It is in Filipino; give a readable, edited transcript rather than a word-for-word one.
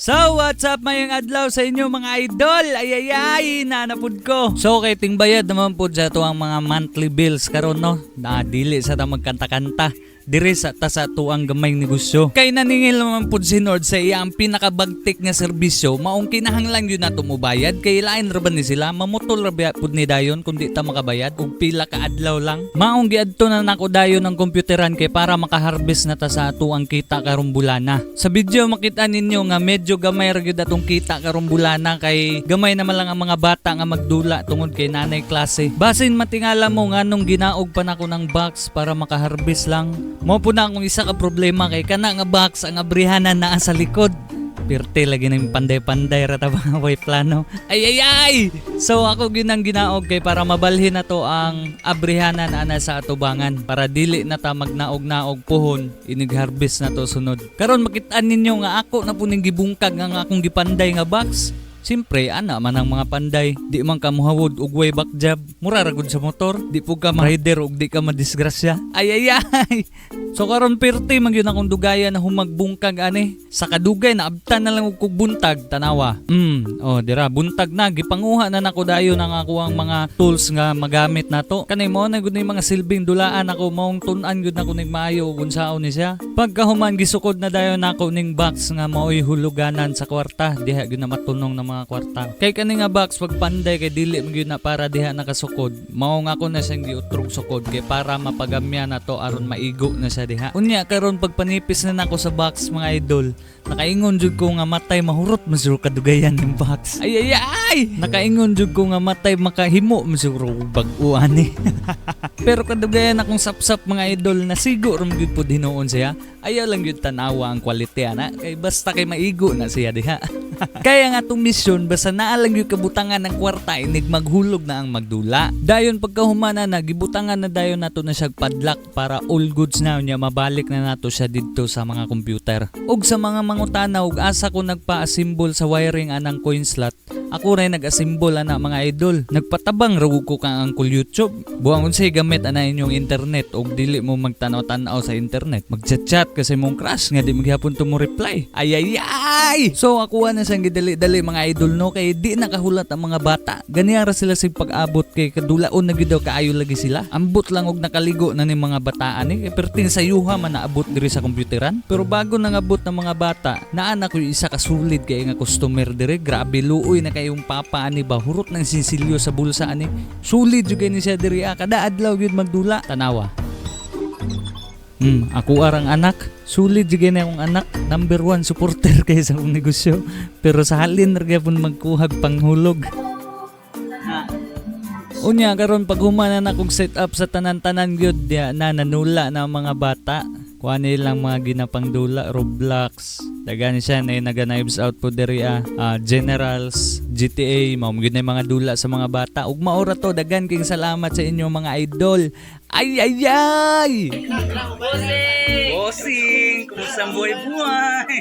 So, what's up mayong adlaw sa inyo mga idol? Ayayay, nanapod ko. So, kay ting bayad naman po sa ito ang mga monthly bills karon no. Na dili sa ta magkanta-kanta. Dire sa ta sa tuang gamay negosyo. Kay naningil naman po si Nord sa iya ang pinakabagtik nga serbisyo, maong kinahanglan yun na tumubayad. Kay lain ra ba ni sila, mamutol ra ba pud ni dayon kundi ta makabayad og pila ka adlaw lang. Maong giadto na nako dayon ng kompyuteran kay para makaharvest na ta sa tuang kita karong bulana. Sa video makita ninyo nga medyo gamay ra gyud atong kita karong bulana kay gamay naman lang ang mga bata nga magdula tungod kay nanay klase. Basin matingala mo nga nung ginaog pa nako ng box para makaharvest lang. Mo po na akong isa ka problema kay kana nga box ang abrihanan naa sa likod. Pirte lagi na yung panday-panday rata mga way plano. Ay! So ako ginang ginaog kay para mabalhin na to ang abrihanan ana sa atubangan para dili na ta magnaog-naog puhon inig-harvest na to sunod. Karon makita ninyo nga ako na puning gibungkag nga akong gipanday nga box. Siyempre, ana man ang mga panday. Di man ka muhawod og way back job. Mura ra gud sa motor. Di po ka ma-rider og di ka madisgrasya. Ay! So karon perti man gyud akong dugaya na humagbungkag ani. Sa kadugay na abtan na lang og kog buntag tanawa. Dira buntag na gipanguha na nako dayon ang ako ang mga tools nga magamit nato. Kanay mo na gud ni mga silbing dulaan ako maong tun-an gud nako ning maayo ug unsaon ni siya. Pagkahuman gisukod na dayon nako ning box nga maoy huluganan sa kwarta. Diha gyud na matunong na mga kwarta. Kay kani nga box pag panday kay dili man gyud na para diha nakasukod. Mao nga ako na siyang giutrog sukod kay para mapagamya na to aron maigo na siya diha. Unya karon pag panipis na nako sa box mga idol, nakaingon jud ko nga matay mahurot masuro kadugayan ning box. Ay! Nakaingon jud ko nga matay makahimo masuro bag-o ani. Pero kadugayan akong sapsap mga idol na sigo rum gyud pud hinuon siya. Ayaw lang gyud tanawa ang quality ana kay basta kay maigo na siya diha. Kaya nga itong misyon, basta naalang yung kabutangan ng kwarta, inig maghulog na ang magdula. Dayon pagkahumana na, gibutangan na dayon nato na siya padlock para all goods na niya mabalik na nato siya dito sa mga computer. Ug sa mga mangutana, ug asa ko nagpa-assemble sa wiring anang coin slot, ako rin nag-assemble ana mga idol. Nagpatabang rawag ko kang Uncle YouTube. Buang unsay gamit ana inyong internet ug dili mo magtanaw-tanaw sa internet. Mag-chat-chat kasi mong crush nga di maghapon to mo reply. Ay! So ako na sang gidali-dali mga idol no kay di nakahulat ang mga bata. Ganiya ra sila sig pag-abot kay kadulaon na gid daw kaayo lagi sila. Ambot lang og nakaligo na ni mga bataan kay perting sa yuha man naabot diri sa kompyuteran. Pero bago nangabot ng mga bata, naana ko isa ka sulid kay nga customer dire. Grabe luoy na kayong papa ani ba hurot ng sinsilyo sa bulsa ani. Sulid jud ni siya diri kada adlaw gyud magdula tanawa. Ako arang anak, sulit jud na akong anak, number 1 supporter kay sa akong negosyo. Pero sa halin ra gyapon magkuhag panghulog. Unya karon pag humana na kog setup sa tanan-tanan gyud diya na nanula na mga bata. Kuha nilang mga ginapang dula, Roblox. Dagan siya na naga-knives out po diri Generals, GTA, mao gyud na mga dula sa mga bata. Ug maora to dagan king salamat sa inyo mga idol. Ay! Bossing! Kumusta ang buhay-buhay?